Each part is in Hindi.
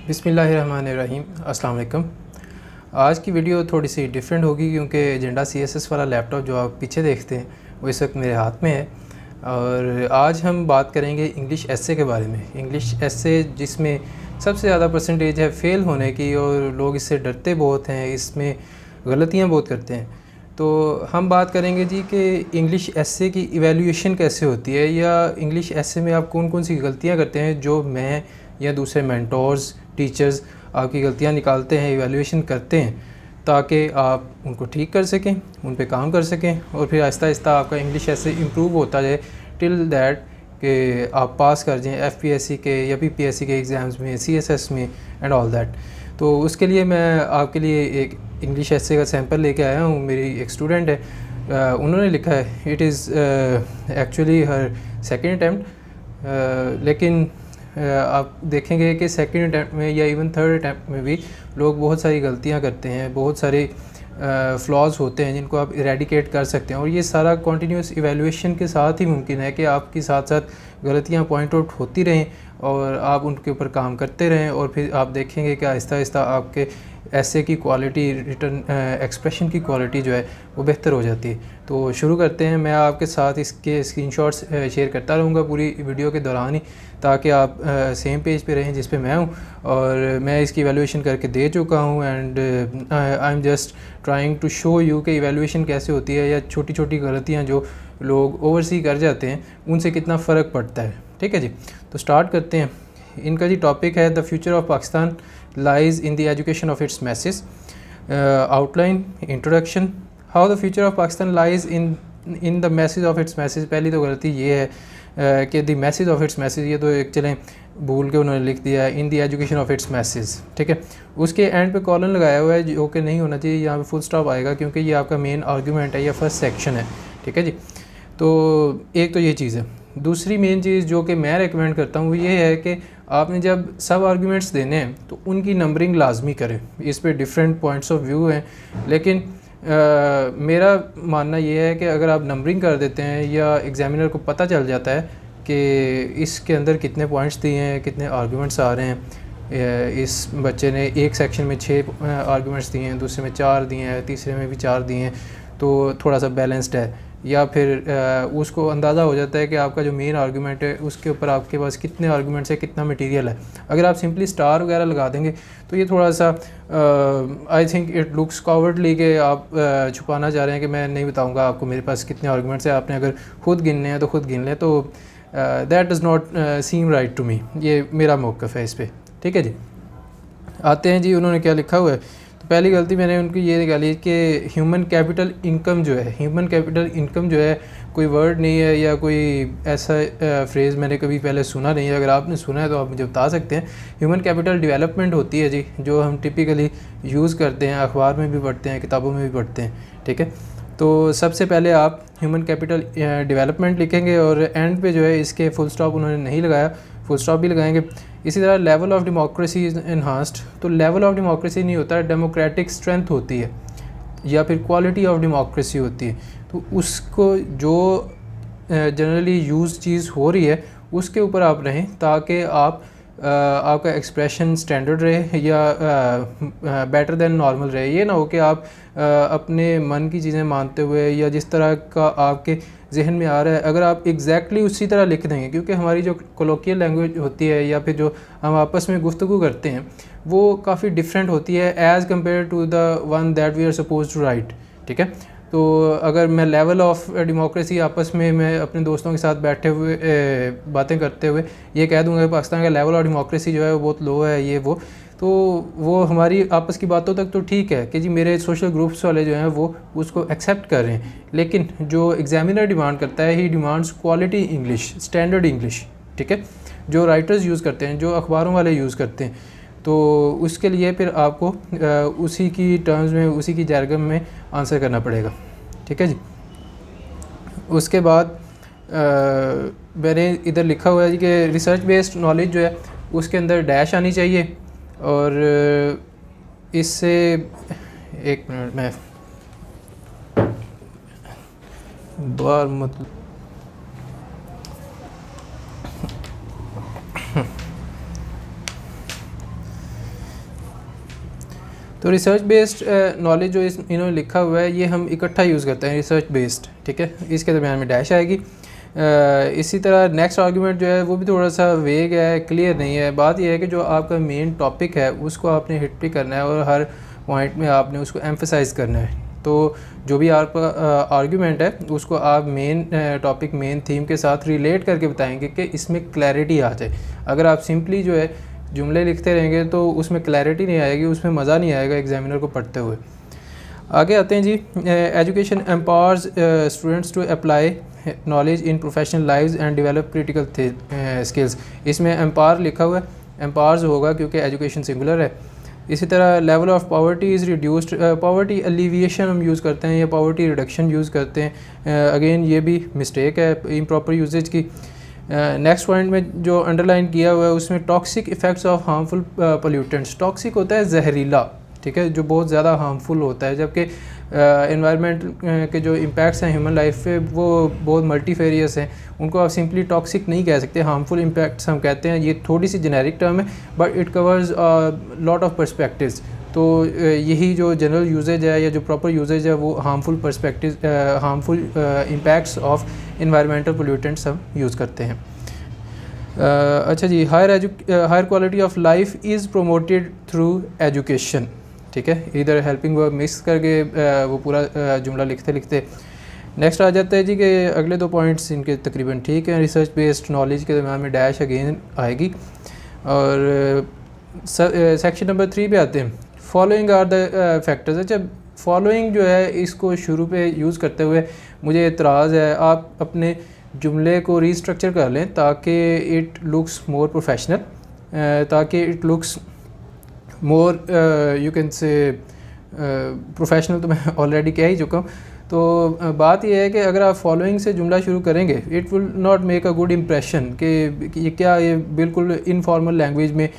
बिस्मिल्लाहिर्रहमानिर्रहीम। अस्सलाम वालेकुम। आज की वीडियो थोड़ी सी डिफरेंट होगी क्योंकि एजेंडा CSS वाला लैपटॉप जो आप पीछे देखते हैं वो इस वक्त मेरे हाथ में है और आज हम बात करेंगे इंग्लिश एसे के बारे में। इंग्लिश एसे जिसमें सबसे ज़्यादा परसेंटेज है फ़ेल होने की और लोग इससे डरते बहुत हैं, इसमें गलतियाँ बहुत करते हैं। तो हम बात करेंगे जी कि इंग्लिश एसे की इवैल्यूएशन कैसे होती है या इंग्लिश एसे में आप कौन कौन सी गलतियाँ करते हैं जो मैं या दूसरे मेंटोर्स टीचर्स आपकी गलतियाँ निकालते हैं, इवैल्यूएशन करते हैं ताकि आप उनको ठीक कर सकें, उन पे काम कर सकें और फिर आहिस्ता आहिस्ता आपका इंग्लिश ऐसे इम्प्रूव होता जाए टिल दैट कि आप पास कर जाएँ FPSC के या PPSC के एग्ज़ाम्स में, CSS में एंड ऑल दैट। तो उसके लिए मैं आपके लिए एक इंग्लिश एसे का सैंपल लेके आया हूँ। मेरी एक स्टूडेंट है, उन्होंने लिखा है, it is actually her second attempt, लेकिन आप देखेंगे कि सेकंड अटैम्प्ट में या इवन थर्ड अटैम्प्ट में भी लोग बहुत सारी गलतियां करते हैं, बहुत सारे फ्लॉज होते हैं जिनको आप इरेडिकेट कर सकते हैं और ये सारा कॉन्टीन्यूस इवैल्यूएशन के साथ ही मुमकिन है कि आपके साथ साथ गलतियां पॉइंट आउट होती रहें और आप उनके ऊपर काम करते रहें और फिर आप देखेंगे कि आहिस्ता आहिस्ता आपके ऐसे की क्वालिटी, रिटर्न एक्सप्रेशन की क्वालिटी जो है वो बेहतर हो जाती है। तो शुरू करते हैं। मैं आपके साथ इसके स्क्रीनशॉट्स शेयर करता रहूँगा पूरी वीडियो के दौरान ही, ताकि आप सेम पेज पे रहें जिस पे मैं हूँ और मैं इसकी इवैल्यूएशन करके दे चुका हूँ and I am just trying to show you कि इवैल्यूएशन कैसे होती है या छोटी छोटी गलतियाँ जो लोग ओवरसी कर जाते हैं उनसे कितना फ़र्क पड़ता है। ठीक है जी, तो स्टार्ट करते हैं। इनका जी टॉपिक है the future of Pakistan lies in the education of its message. Outline, introduction, how the future of Pakistan lies in the message of its message. पहली तो गलती ये है कि the message of its message, ये तो एक चलें भूल के उन्होंने लिख दिया है इन the education of its message. ठीक है, उसके एंड पे कॉलन लगाया हुआ है जो कि नहीं होना चाहिए, यहाँ पे फुल स्टॉप आएगा क्योंकि ये आपका मेन आर्गूमेंट है या फर्स्ट सेक्शन है। ठीक है जी, तो एक तो ये चीज़ है। दूसरी मेन चीज़ जो कि मैं रेकमेंड करता हूँ वो ये है कि आपने जब सब आर्गूमेंट्स देने हैं तो उनकी नंबरिंग लाजमी करें। इस पे डिफरेंट पॉइंट्स ऑफ व्यू हैं, लेकिन मेरा मानना ये है कि अगर आप नंबरिंग कर देते हैं या एग्जामिनर को पता चल जाता है कि इसके अंदर कितने पॉइंट्स दिए हैं, कितने आर्गूमेंट्स आ रहे हैं, इस बच्चे ने एक सेक्शन में 6 आर्गूमेंट्स दिए हैं, दूसरे में 4 दिए हैं, तीसरे में भी 4 दिए हैं, तो थोड़ा सा बैलेंस्ड है। या फिर उसको अंदाज़ा हो जाता है कि आपका जो मेन आर्गूमेंट है उसके ऊपर आपके पास कितने आर्गूमेंट्स है, कितना मटेरियल है। अगर आप सिंपली स्टार वगैरह लगा देंगे तो ये थोड़ा सा I think it looks cowardly कि आप छुपाना चाह रहे हैं कि मैं नहीं बताऊंगा आपको मेरे पास कितने आर्गूमेंट्स हैं, आपने अगर खुद गिनने हैं तो खुद गिन लें। तो that does not seem right to me, ये मेरा मौक़िफ़ है इस पर। ठीक है जी, आते हैं जी उन्होंने क्या लिखा हुआ है। तो पहली गलती मैंने उनकी ये निकाली कि ह्यूमन कैपिटल इनकम जो है, ह्यूमन कैपिटल इनकम जो है कोई वर्ड नहीं है या कोई ऐसा फ्रेज़ मैंने कभी पहले सुना नहीं है। अगर आपने सुना है तो आप मुझे बता सकते हैं। ह्यूमन कैपिटल डेवलपमेंट होती है जी, जो हम टिपिकली यूज़ करते हैं, अखबार में भी पढ़ते हैं, किताबों में भी पढ़ते हैं। ठीक है, तो सबसे पहले आप ह्यूमन कैपिटल डेवलपमेंट लिखेंगे और एंड पे जो है इसके फुल स्टॉप उन्होंने नहीं लगाया, फुल स्टॉप भी लगाएंगे। इसी तरह level of democracy is enhanced, तो लेवल ऑफ डेमोक्रेसी नहीं होता है, डेमोक्रेटिक स्ट्रेंथ होती है या फिर क्वालिटी ऑफ डेमोक्रेसी होती है। तो उसको जो जनरली यूज़ चीज़ हो रही है उसके ऊपर आप रहें ताकि आप आपका एक्सप्रेशन स्टैंडर्ड रहे या बेटर देन नॉर्मल रहे। ये ना हो कि आप अपने मन की चीज़ें मानते हुए या जिस तरह का आपके जहन में आ रहा है अगर आप एग्जैक्टली उसी तरह लिख देंगे, क्योंकि हमारी जो कोलोकियल लैंग्वेज होती है या फिर जो हम आपस में गुफ्तगू करते हैं वो काफ़ी डिफरेंट होती है as compare to the one that we are suppose to write. ठीक है, तो अगर मैं लेवल ऑफ डेमोक्रेसी आपस में मैं अपने दोस्तों के साथ बैठे हुए बातें करते हुए ये कह दूंगा कि पाकिस्तान का लेवल ऑफ डेमोक्रेसी जो है वो बहुत लो है, ये वो हमारी आपस की बातों तक तो ठीक है कि जी मेरे सोशल ग्रुप्स वाले जो हैं वो उसको एक्सेप्ट कर रहे हैं, लेकिन जो एग्जामिनर डिमांड करता है ही demands quality English, standard English. ठीक है, जो राइटर्स यूज़ करते हैं, जो अखबारों वाले यूज़ करते हैं, तो उसके लिए फिर आपको उसी की टर्म्स में, उसी की जारगम में आंसर करना पड़ेगा। ठीक है जी, उसके बाद मैंने इधर लिखा हुआ है कि रिसर्च बेस्ड नॉलेज जो है उसके अंदर डैश आनी चाहिए और इससे एक मिनट में बार मतलब तो रिसर्च बेस्ड नॉलेज जो इन्होंने लिखा हुआ है ये हम इकट्ठा यूज़ करते हैं, रिसर्च बेस्ड, ठीक है, इसके दरमियान में डैश आएगी। इसी तरह नेक्स्ट आर्गूमेंट जो है वो भी थोड़ा सा वेग है, क्लियर नहीं है। बात यह है कि जो आपका मेन टॉपिक है उसको आपने हिट भी करना है और हर पॉइंट में आपने उसको एम्फेसाइज करना है। तो जो भी आपका आर्गूमेंट है उसको आप मेन टॉपिक, मेन थीम के साथ रिलेट करके बताएंगे कि इसमें क्लैरिटी आ जाए। अगर आप सिंपली जो है जुमले लिखते रहेंगे तो उसमें क्लैरिटी नहीं आएगी, उसमें मज़ा नहीं आएगा एग्जामिनर को पढ़ते हुए। आगे आते हैं जी, education empowers students to apply knowledge in professional lives and develop critical skills. इसमें एम्पावर लिखा हुआ है, एम्पावर्स होगा क्योंकि एजुकेशन सिंगुलर है। इसी तरह level of poverty is reduced, poverty alleviation हम यूज़ करते हैं या पावर्टी रिडक्शन यूज़ करते हैं। अगेन ये भी मिस्टेक है इम्प्रॉपर यूजेज की। नेक्स्ट पॉइंट में जो अंडरलाइन किया हुआ है उसमें toxic effects of harmful pollutants. Toxic होता है जहरीला, ठीक है, जो बहुत ज़्यादा हार्मफुल होता है, जबकि एनवायरनमेंट के जो इम्पैक्ट्स हैं ह्यूमन लाइफ पे वो बहुत मल्टीफेरियस हैं। उनको आप सिंपली टॉक्सिक नहीं कह सकते, हार्मफुल इम्पैक्ट्स हम कहते हैं। ये थोड़ी सी जेनेरिक टर्म है but it covers lot of perspectives. तो यही जो जनरल यूजेज है या जो प्रॉपर यूजेज है वो harmful perspective, harmful impacts of environmental pollutants हम यूज़ करते हैं। अच्छा जी, higher quality of life is promoted through education, ठीक है, इधर हेल्पिंग वर्ब मिक्स करके वो पूरा जुमला लिखते लिखते नेक्स्ट आ जाता है जी कि अगले दो पॉइंट्स इनके तकरीबन ठीक हैं। रिसर्च बेस्ड नॉलेज के दरम्यान में डैश अगेन आएगी। और सेक्शन नंबर 3 पे आते हैं, फॉलोइंग आर द फैक्टर्स। अच्छा, फॉलोइंग जो है इसको शुरू पे यूज़ करते हुए मुझे एतराज़ है, आप अपने जुमले को रीस्ट्रक्चर कर लें ताकि इट लुक्स मोर प्रोफेशनल, ताकि it looks more you can say professional. तो मैं ऑलरेडी कह ही चुका हूँ। तो बात यह है कि अगर आप फॉलोइंग से जुमला शुरू करेंगे it will not make a good impression कि ये क्या, ये बिल्कुल इनफॉर्मल लैंग्वेज में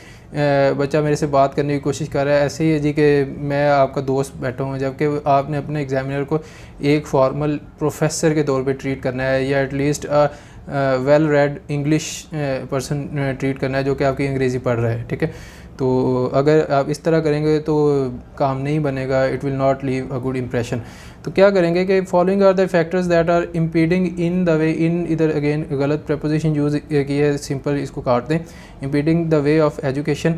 बच्चा मेरे से बात करने की कोशिश कर रहा है। ऐसे ही है जी कि मैं आपका दोस्त बैठा हूँ, जबकि आपने अपने एग्जामिनर को एक फॉर्मल प्रोफेसर के तौर पे ट्रीट करना है या at least well read English person treat करना है जो कि आपकी अंग्रेज़ी पढ़ रहा है, ठीक है। तो अगर आप इस तरह करेंगे तो काम नहीं बनेगा, it will not leave a good impression. तो क्या करेंगे कि following are the factors that are impeding in the way, in इधर अगेन गलत प्रपोजिशन यूज़ की है, सिंपल इसको काट दें, impeding the way of education.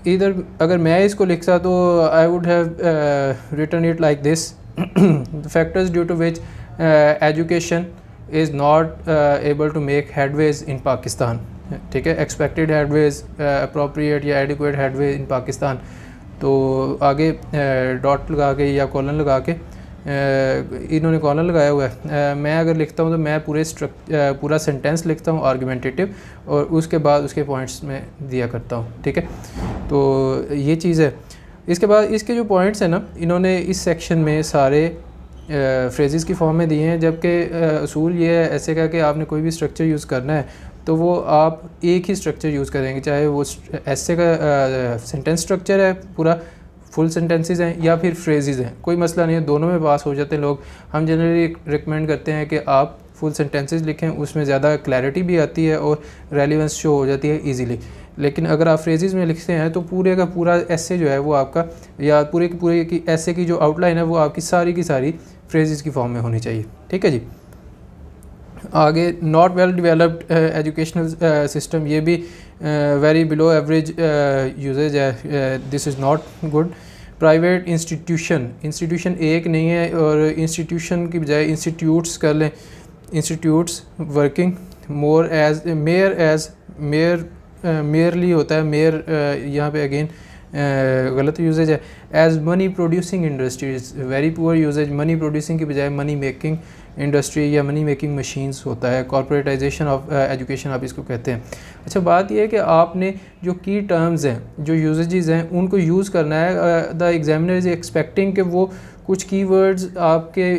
इधर अगर मैं इसको लिखता तो I would have written it like this, factors due to which education is not able to make headways in Pakistan, ठीक है, एक्सपेक्टेड हेडवेज, अप्रोप्रिएट या एडिक्वेट हेडवेज इन पाकिस्तान। तो आगे डॉट लगा के या कॉलन लगा के, इन्होंने कॉलन लगाया हुआ है, मैं अगर लिखता हूँ तो मैं पूरा सेंटेंस लिखता हूँ आर्गुमेंटेटिव और उसके बाद उसके पॉइंट्स में दिया करता हूँ, ठीक है। तो ये चीज़ है। इसके बाद इसके जो पॉइंट्स हैं ना, इन्होंने इस सेक्शन में सारे फ्रेजेस की फॉर्म में दिए हैं, जबकि असूल ये है ऐसे का कि आपने कोई भी स्ट्रक्चर यूज़ करना है तो वो आप एक ही स्ट्रक्चर यूज़ करेंगे, चाहे वो ऐसे का सेंटेंस स्ट्रक्चर है, पूरा फुल सेंटेंसेस हैं या फिर फ्रेजेस हैं, कोई मसला नहीं है, दोनों में पास हो जाते हैं लोग। हम जनरली रिकमेंड करते हैं कि आप फुल सेंटेंसेस लिखें, उसमें ज़्यादा क्लैरिटी भी आती है और रेलिवेंस शो हो जाती है ईजीली। लेकिन अगर आप फ्रेजेस में लिखते हैं तो पूरे का पूरा ऐसे जो है वो आपका, या पूरे की ऐसे की जो आउटलाइन है वो आपकी सारी की सारी फ्रेजेस की फॉर्म में होनी चाहिए, ठीक है जी। आगे not well developed educational system, ये भी वेरी बिलो एवरेज यूजेज है, this is not good. Private institution एक नहीं है और इंस्टीट्यूशन की बजाय इंस्टीट्यूट्स कर लें, institutes working more as merely होता है, मेयर यहाँ पे अगेन गलत यूजेज है। As money producing industries, very poor usage, money producing की बजाय मनी मेकिंग इंडस्ट्री या मनी मेकिंग मशीन्स होता है। कॉर्पोरेटाइजेशन ऑफ एजुकेशन आप इसको कहते हैं। अच्छा, बात यह है कि आपने जो की टर्म्स हैं, जो यूजेजेस हैं, उनको यूज़ करना है। द एग्जामिनर इज़ एक्सपेक्टिंग कि वो कुछ कीवर्ड्स आपके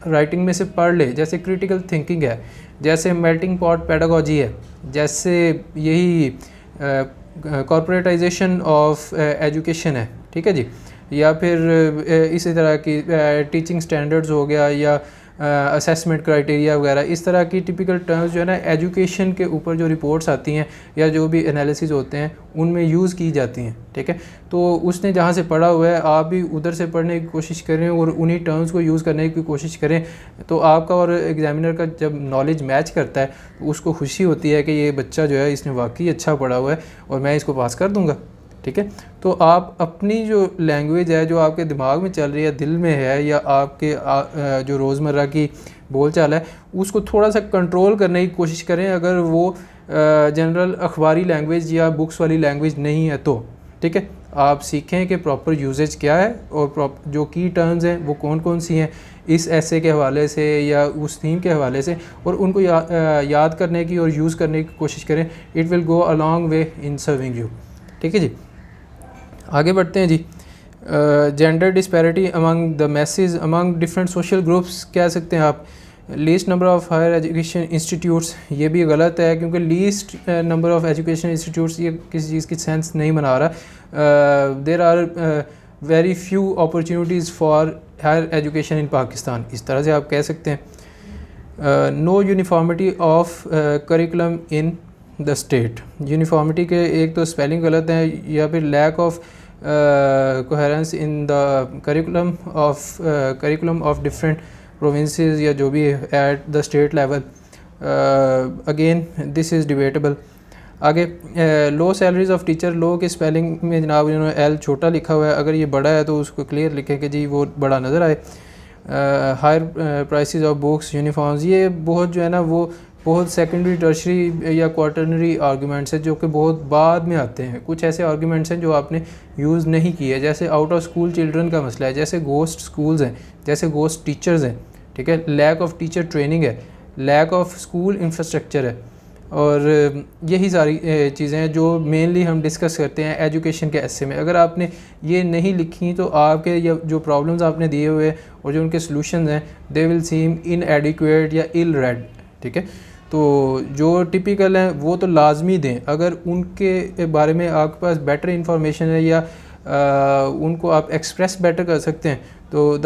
राइटिंग में से पढ़ ले, जैसे क्रिटिकल थिंकिंग है, जैसे मेल्टिंग पॉट पेडागोजी है, जैसे यही कॉर्पोरेटाइजेशन ऑफ एजुकेशन है, ठीक है जी, या फिर इसी तरह की टीचिंग स्टैंडर्ड्स हो गया, या असेसमेंट क्राइटेरिया वगैरह, इस तरह की टिपिकल टर्म्स जो है ना एजुकेशन के ऊपर जो रिपोर्ट्स आती हैं या जो भी एनालिसिस होते हैं उनमें यूज़ की जाती हैं, ठीक है। तो उसने जहाँ से पढ़ा हुआ है आप भी उधर से पढ़ने की कोशिश करें और उन्हीं टर्म्स को यूज़ करने की कोशिश करें, तो आपका और एग्जामिनर का जब नॉलेज मैच करता है तो उसको खुशी होती है कि ये बच्चा जो है इसने वाकई अच्छा पढ़ा हुआ है और मैं इसको पास कर दूँगा, ठीक है। तो आप अपनी जो लैंग्वेज है, जो आपके दिमाग में चल रही है, दिल में है, या आपके जो रोज़मर्रा की बोलचाल है, उसको थोड़ा सा कंट्रोल करने की कोशिश करें। अगर वो जनरल अखबारी लैंग्वेज या बुक्स वाली लैंग्वेज नहीं है तो, ठीक है, आप सीखें कि प्रॉपर यूजेज क्या है और जो की टर्म्स हैं वो कौन कौन सी हैं इस ऐसे के हवाले से या उस थीम के हवाले से, और उनको याद करने की और यूज़ करने की कोशिश करें। It will go a long way in serving you, ठीक है जी। आगे बढ़ते हैं जी। Gender disparity among the message among different social groups कह सकते हैं आप। Least number of higher education institutes, ये भी गलत है क्योंकि least number of education institutes ये किसी चीज़ की सेंस नहीं बना रहा। There are very few opportunities for higher education in Pakistan, इस तरह से आप कह सकते हैं। No uniformity of curriculum in the state, uniformity के एक तो स्पेलिंग गलत है या फिर lack of coherence in the curriculum of different provinces या जो भी at the state level, again this is debatable. आगे low salaries of teacher, low के स्पेलिंग में जनाब इन्होंने एल छोटा लिखा हुआ है, अगर ये बड़ा है तो उसको क्लियर लिखें कि जी वो बड़ा नज़र आए। Higher prices of books, uniforms, ये बहुत जो है ना वो बहुत सेकेंडरी टर्शरी या क्वार्टरनरी आर्गूमेंट्स हैं जो कि बहुत बाद में आते हैं। कुछ ऐसे आर्गूमेंट्स हैं जो आपने यूज़ नहीं किए, जैसे आउट ऑफ स्कूल चिल्ड्रन का मसला है, जैसे गोस्ट स्कूल्स हैं, जैसे गोस्ट टीचर्स हैं, ठीक है, लैक ऑफ टीचर ट्रेनिंग है, लैक ऑफ स्कूल इंफ्रास्ट्रक्चर है, और यही सारी चीज़ें हैं जो मेनली हम डिस्कस करते हैं एजुकेशन के ऐसे में। अगर आपने ये नहीं लिखी तो आपके या जो प्रॉब्लम्स आपने दिए हुए हैं और जो उनके सॉल्यूशंस हैं दे विल सीम इनएडिक्वेट या इल रेड, ठीक है। तो जो टिपिकल हैं वो तो लाजमी दें, अगर उनके बारे में आपके पास बेटर इंफॉर्मेशन है या उनको आप एक्सप्रेस बेटर कर सकते हैं तो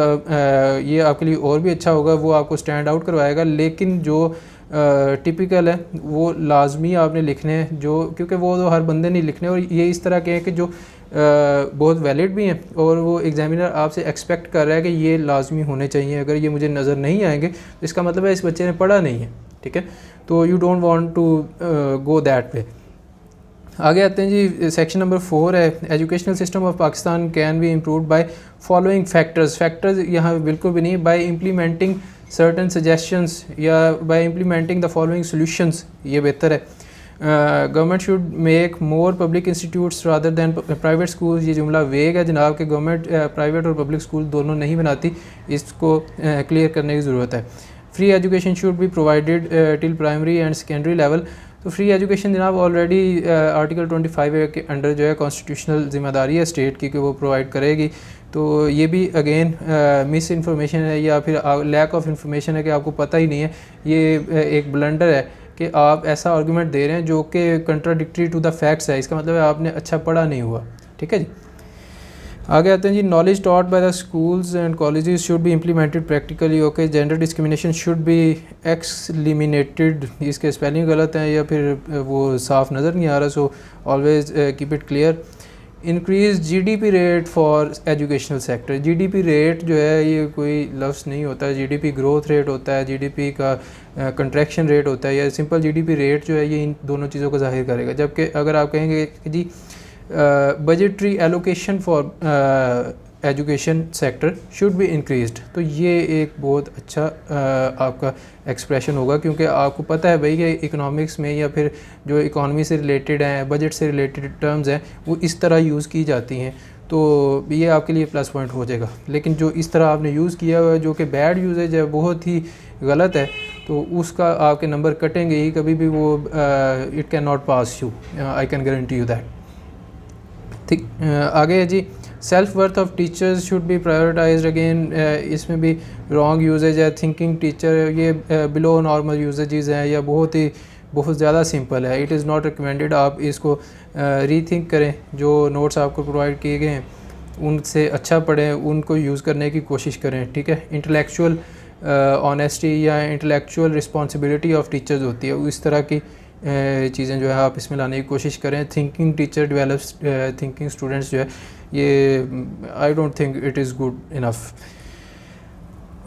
ये आपके लिए और भी अच्छा होगा, वो आपको स्टैंड आउट करवाएगा। लेकिन जो टिपिकल है वो लाजमी आपने लिखने हैं, जो क्योंकि वो तो हर बंदे नहीं लिखने, और ये इस तरह के हैं कि जो बहुत वैलिड भी हैं और वो एग्जामिनर आपसे एक्सपेक्ट कर रहा है कि ये लाजमी होने चाहिए। अगर ये मुझे नज़र नहीं आएंगे तो इसका मतलब है इस बच्चे ने पढ़ा नहीं है, ठीक है। तो you don't want to go that way. आगे आते हैं जी, सेक्शन नंबर 4 है educational system of Pakistan can be improved by following factors. Factors यहाँ बिल्कुल भी नहीं, बाय इम्प्लीमेंटिंग सर्टन सजेशंस या by implementing the following solutions, ये बेहतर है। Government should make more public institutes rather than private schools, ये जुमला वेग है जनाब कि गवर्नमेंट प्राइवेट और पब्लिक स्कूल दोनों नहीं बनाती, इसको क्लियर करने की ज़रूरत है। Free education should be provided till primary and secondary level. तो फ्री एजुकेशन जनाब ऑलरेडी आर्टिकल 25 के अंडर जो है कॉन्स्टिट्यूशनल ज़िम्मेदारी है स्टेट की कि वो प्रोवाइड करेगी। तो ये भी अगेन मिस इन्फॉर्मेशन है या फिर लैक ऑफ इंफॉर्मेशन है कि आपको पता ही नहीं है। ये एक ब्लंडर है कि आप ऐसा आर्गूमेंट दे रहे हैं जो कि कंट्राडिक्टरी टू द फैक्ट्स है, इसका मतलब है आपने अच्छा पढ़ा नहीं हुआ, ठीक है जी। आगे आते हैं जी, knowledge taught by the schools and colleges should be implemented practically. Okay, gender discrimination should be exliminated, इसके स्पेलिंग गलत हैं या फिर वो साफ नज़र नहीं आ रहा, so always keep it clear. Increase GDP rate for educational sector. GDP rate जो है ये कोई लफ्ज़ नहीं होता है, जीडीपी ग्रोथ रेट होता है, जीडीपी का कंट्रैक्शन रेट होता है, या सिंपल जीडीपी रेट जो है ये इन दोनों चीज़ों को जाहिर करेगा। जबकि अगर आप कहेंगे कि जी budgetary allocation for education sector should be increased, तो ये एक बहुत अच्छा आपका एक्सप्रेशन होगा, क्योंकि आपको पता है भाई कि इकोनॉमिक्स में या फिर जो इकोनॉमी से रिलेटेड हैं, बजट से रिलेटेड टर्म्स हैं, वो इस तरह यूज़ की जाती हैं, तो ये आपके लिए प्लस पॉइंट हो जाएगा। लेकिन जो इस तरह आपने यूज़ किया हुआ है जो कि बैड यूजेज है, बहुत ही गलत है, तो उसका आपके नंबर कटेंगे ही, कभी भी वो it can not pass you, I can guarantee you that. ठीक, आगे है जी, self worth of teachers should be prioritised. Again इसमें भी रॉन्ग यूजेज है। थिंकिंग टीचर ये बिलो नॉर्मल यूजेज हैं या बहुत ज़्यादा सिंपल है, इट इज़ नॉट रिकमेंडेड। आप इसको रीथिंक करें, जो नोट्स आपको प्रोवाइड किए गए हैं उनसे अच्छा पढ़ें, उनको यूज़ करने की कोशिश करें, ठीक है। इंटेलेक्चुअल ऑनेस्टी या इंटेलेक्चुअल रिस्पॉन्सिबिलिटी ऑफ टीचर्स होती है, इस तरह की चीज़ें जो है आप इसमें लाने की कोशिश करें। Thinking teacher develops thinking students जो है, ये I don't think it is good enough.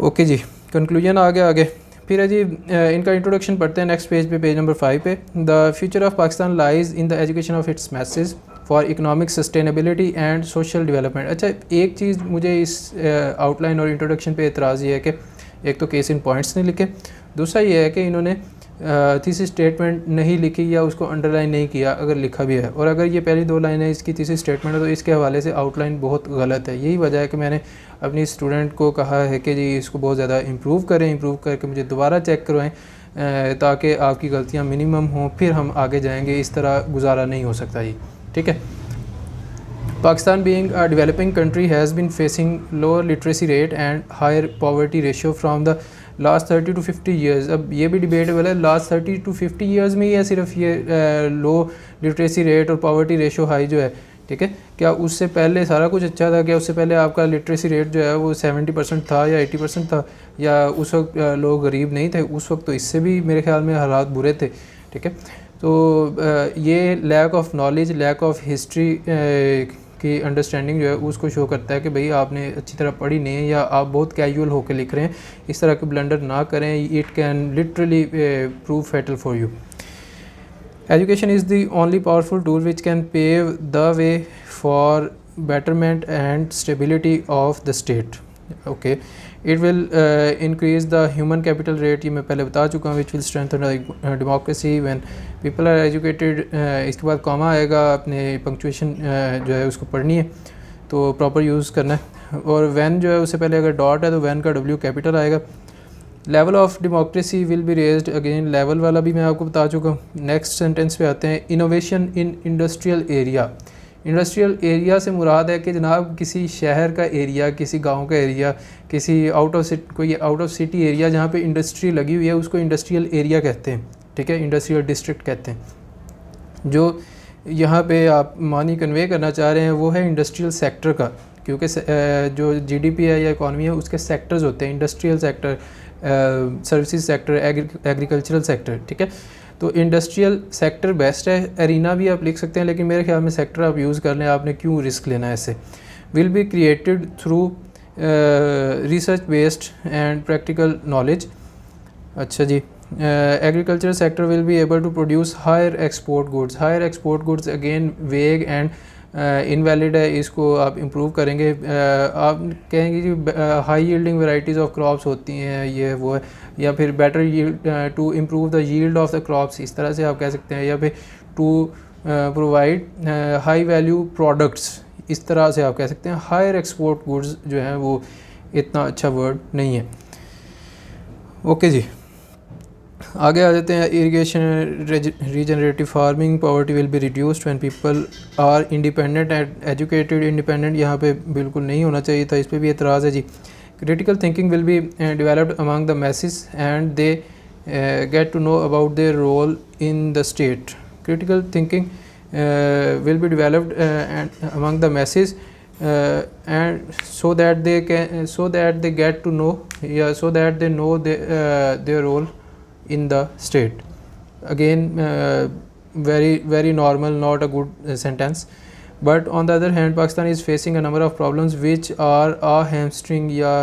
Okay जी, कंक्लूजन आ गया आगे। फिर है जी इनका इंट्रोडक्शन पढ़ते हैं नेक्स्ट पेज पे, पेज नंबर 5 पे। The future of Pakistan lies in the education of its message for economic sustainability and social development. अच्छा, एक चीज़ मुझे इस आउटलाइन और इंट्रोडक्शन पे एतराज़ ये है कि एक तो केस इन पॉइंट्स नहीं लिखे, दूसरा ये है कि इन्होंने थीसिस स्टेटमेंट नहीं लिखी या उसको अंडरलाइन नहीं किया अगर लिखा भी है, और अगर ये पहली 2 लाइनें इसकी थीसिस स्टेटमेंट है तो इसके हवाले से आउटलाइन बहुत गलत है। यही वजह है कि मैंने अपनी स्टूडेंट को कहा है कि जी इसको बहुत ज़्यादा इम्प्रूव करें, इम्प्रूव करके मुझे दोबारा चेक करवाएं ताकि आपकी गलतियाँ मिनिमम हों, फिर हम आगे जाएंगे। इस तरह गुजारा नहीं हो सकता जी, ठीक है। Pakistan being a developing country has been facing lower literacy rate and higher poverty ratio from the last 30 to 50 years. अब ये भी डिबेटेबल है, लास्ट 30 to 50 ईयर्स में ही है सिर्फ ये लो लिटरेसी रेट और पॉवर्टी रेशो हाई जो है, ठीक है। क्या उससे पहले सारा कुछ अच्छा था? क्या उससे पहले आपका लिटरेसी रेट जो है वो 70% था या 80% था, या उस वक्त लोग गरीब नहीं थे? उस वक्त तो इससे भी मेरे ख्याल में हालात बुरे थे, ठीक है। तो ये lack of knowledge, lack of history की अंडरस्टैंडिंग जो है उसको शो करता है कि भाई आपने अच्छी तरह पढ़ी नहीं है या आप बहुत कैजुअल होकर लिख रहे हैं। इस तरह के ब्लंडर ना करें, it can literally prove fatal for you. Education is the only powerful tool which can pave the way for betterment and stability of the state. Okay, it will increase the human capital rate, ये मैं पहले बता चुका हूँ, which will strengthen democracy when people are educated. इसके बाद कॉमा आएगा, अपने पंक्चुएशन जो है उसको पढ़नी है तो प्रॉपर यूज़ करना है, और वैन जो है उससे पहले अगर डॉट है तो वैन का डब्ल्यू कैपिटल आएगा। Level of democracy will be raised, again level वाला भी मैं आपको बता चुका हूँ। नेक्स्ट सेंटेंस पे आते हैं, innovation in industrial area. Industrial area से मुराद है कि जनाब किसी शहर का एरिया, किसी गांव का एरिया, किसी कोई आउट ऑफ सिटी एरिया जहाँ पे इंडस्ट्री लगी हुई है उसको इंडस्ट्रियल एरिया कहते हैं, ठीक है, इंडस्ट्रियल डिस्ट्रिक्ट कहते हैं। जो यहाँ पे आप मानी कन्वे करना चाह रहे हैं वो है इंडस्ट्रियल सेक्टर का, क्योंकि जो जीडीपी है या इकॉनमी है उसके सेक्टर्स होते हैं, industrial sector, services sector, agricultural sector, ठीक है। तो इंडस्ट्रियल सेक्टर बेस्ट है, एरिना भी आप लिख सकते हैं, लेकिन मेरे ख्याल में सेक्टर आप यूज़ कर लें, आपने क्यों रिस्क लेना है इससे। Will be created through research based and practical knowledge. अच्छा जी, agriculture sector will be able to produce higher export goods. Higher export goods again vague and invalid है, इसको आप इम्प्रूव करेंगे। आप कहेंगे कि high yielding varieties of crops होती हैं, ये वो है, या फिर better yield to improve the yield of the crops, इस तरह से आप कह सकते हैं, या फिर to provide high value products, इस तरह से आप कह सकते हैं। हायर एक्सपोर्ट गुड्स जो हैं वो इतना अच्छा वर्ड नहीं है। ओके जी, आगे आ जाते हैं। Irrigation, regenerative farming, poverty will be reduced when people are independent and educated. Independent यहाँ पे बिल्कुल नहीं होना चाहिए था, इस पर भी एतराज़ है जी। Critical thinking will be developed among the masses and they get to know about their role in the state. Critical thinking will be developed and among the masses and so that they get to know, so that they know their role in the state. Again, very normal, not a good sentence. But on the other hand, Pakistan is facing a number of problems which are a hamstring या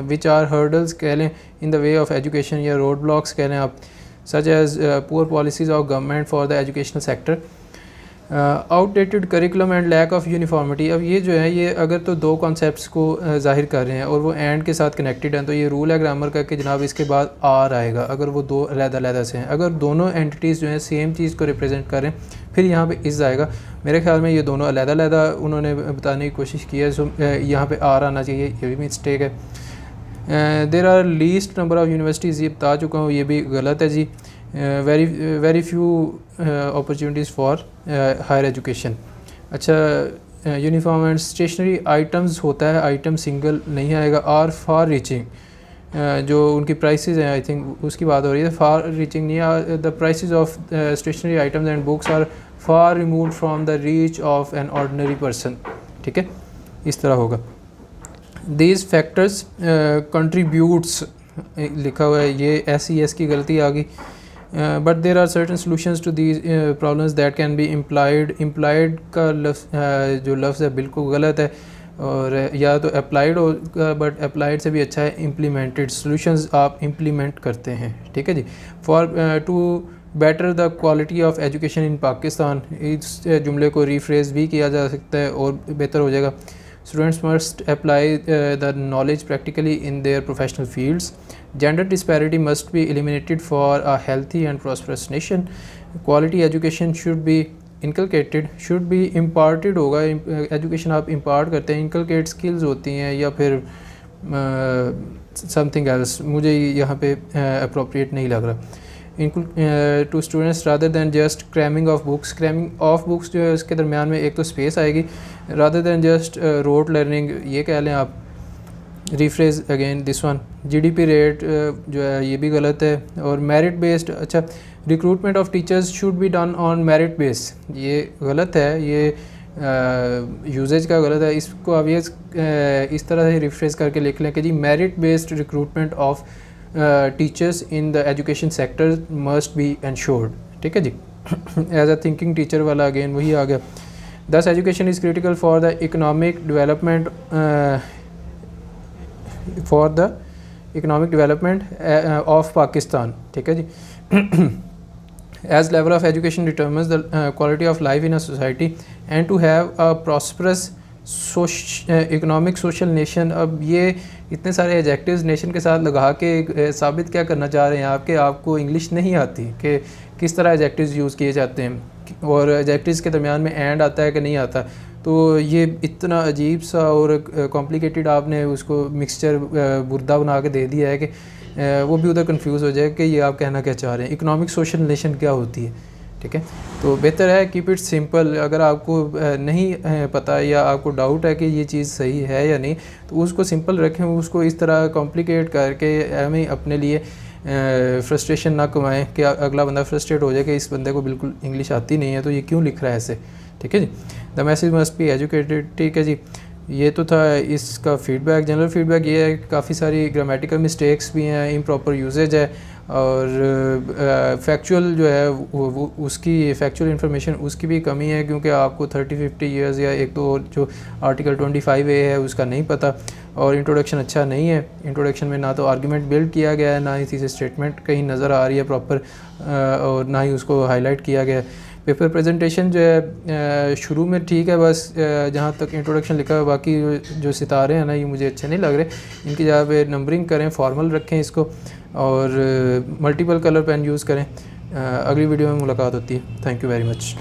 which are hurdles कह लें in the way of education, या roadblocks कह लें आप, such as poor policies of government for the educational sector, outdated curriculum and lack of uniformity. अब ये जो है, ये अगर तो दो कॉन्सेप्ट्स को जाहिर कर रहे हैं और वो एंड के साथ कनेक्टेड हैं, तो ये रूल है ग्रामर का कि जनाब इसके बाद आर आएगा अगर वो दो अलग-अलग से हैं। अगर दोनों एंटिटीज़ जो हैं सेम चीज़ को रिप्रेजेंट करें फिर यहाँ पे इज़ आएगा। मेरे ख्याल में ये दोनों अलग-अलग उन्होंने बताने की कोशिश की है, सो यहाँ पे आर आना चाहिए, ये भी मिस्टेक है। There are least number of universities, ये बता चुका हूँ, ये भी गलत है जी। very few opportunities for higher education। अच्छा, यूनिफॉर्म एंड स्टेशनरी आइटम्स होता है, आइटम सिंगल नहीं आएगा। आर फार रीचिंग, जो उनकी प्राइसेस हैं, आई थिंक उसकी बात हो रही है, फार रीचिंग नहीं है। The prices of stationery items and books are far removed from the reach of an ordinary person, ठीक है, इस तरह होगा। दीज फैक्टर्स कंट्रीब्यूट्स लिखा हुआ है, ये SES की गलती आ गई। But there are certain solutions to these problems that can be implied का जो लफ्ज़ है बिल्कुल गलत है, और या तो अप्लाइड होगा, बट अप्लाइड से भी अच्छा है इम्प्लीमेंटेड। सोल्यूशंस आप इम्प्लीमेंट करते हैं, ठीक है जी। For to better the quality of education in Pakistan, इस जुमले को रीफ्रेज भी किया जा सकता है और बेहतर हो जाएगा। Students must apply the knowledge practically in their professional fields. Gender disparity must be eliminated for a healthy and prosperous nation. Quality education should be inculcated, should be imparted होगा। education आप impart करते हैं, inculcate skills होती हैं या फिर something else, मुझे यहाँ पे appropriate नहीं लग रहा। To students rather than just cramming of books जो है उसके दरमियान में एक तो स्पेस आएगी, rather than just rote learning ये कह लें आप। Rephrase again this one. GDP rate जो है ये भी गलत है, और मेरिट बेस्ड, अच्छा recruitment of teachers should be done on merit base, ये गलत है, ये यूजेज का गलत है। इसको आप ये इस तरह से रिफ्रेज करके लिख लें कि जी merit based recruitment of teachers in the education sector must be ensured, ठीक है जी। एज अ थिंकिंग टीचर वाला अगेन वही आ गया। Thus education is critical for the economic development of Pakistan, ठीक है जी। As level of education determines the quality of life in a society and to have a prosperous economic social nation. अब ये इतने सारे एडजेक्टिव्स नेशन के साथ लगा के साबित क्या करना चाह रहे हैं आपके, आपको इंग्लिश नहीं आती कि किस तरह एडजेक्टिव्स यूज़ किए जाते हैं, और एडजेक्टिव्स के दरमियान में एंड आता है कि नहीं आता। तो ये इतना अजीब सा और कॉम्प्लिकेटेड आपने उसको मिक्सचर बुर्दा बना के दे दिया है कि वो भी उधर कंफ्यूज हो जाए कि ये आप कहना क्या चाह रहे हैं। इकोनॉमिक सोशल नेशन क्या होती है, ठीक है। तो बेहतर है कीप इट सिंपल। अगर आपको नहीं पता या आपको डाउट है कि ये चीज़ सही है या नहीं, तो उसको सिंपल रखें, उसको इस तरह कॉम्प्लिकेट करके हमें अपने लिए फ्रस्ट्रेशन ना कमाएं कि अगला बंदा फ्रस्ट्रेट हो जाए कि इस बंदे को बिल्कुल इंग्लिश आती नहीं है तो ये क्यों लिख रहा है ऐसे, ठीक है जी। The message must be educated, ठीक है जी। ये तो था इसका फीडबैक। जनरल फीडबैक ये है कि काफ़ी सारी ग्रामेटिकल मिस्टेक्स भी हैं, इम्प्रॉपर यूजेज है, और फैक्चुअल जो है वो उसकी फैक्चुअल इन्फॉर्मेशन उसकी भी कमी है, क्योंकि आपको 30-50 ईयर्स या एक तो जो आर्टिकल 25A है उसका नहीं पता, और इंट्रोडक्शन अच्छा नहीं है। इंट्रोडक्शन में ना तो आर्गूमेंट बिल्ड किया गया है, ना ही थीसिस स्टेटमेंट कहीं नज़र आ रही है प्रॉपर, और ना ही उसको हाईलाइट किया गया है। पेपर प्रेजेंटेशन जो है शुरू में ठीक है, बस जहाँ तक इंट्रोडक्शन लिखा है, बाकी जो सितारे हैं ना ये मुझे अच्छे नहीं लग रहे। इनकी जगह पे नंबरिंग करें, फॉर्मल रखें इसको, और मल्टीपल कलर पेन यूज़ करें। अगली वीडियो में मुलाकात होती है। Thank you very much.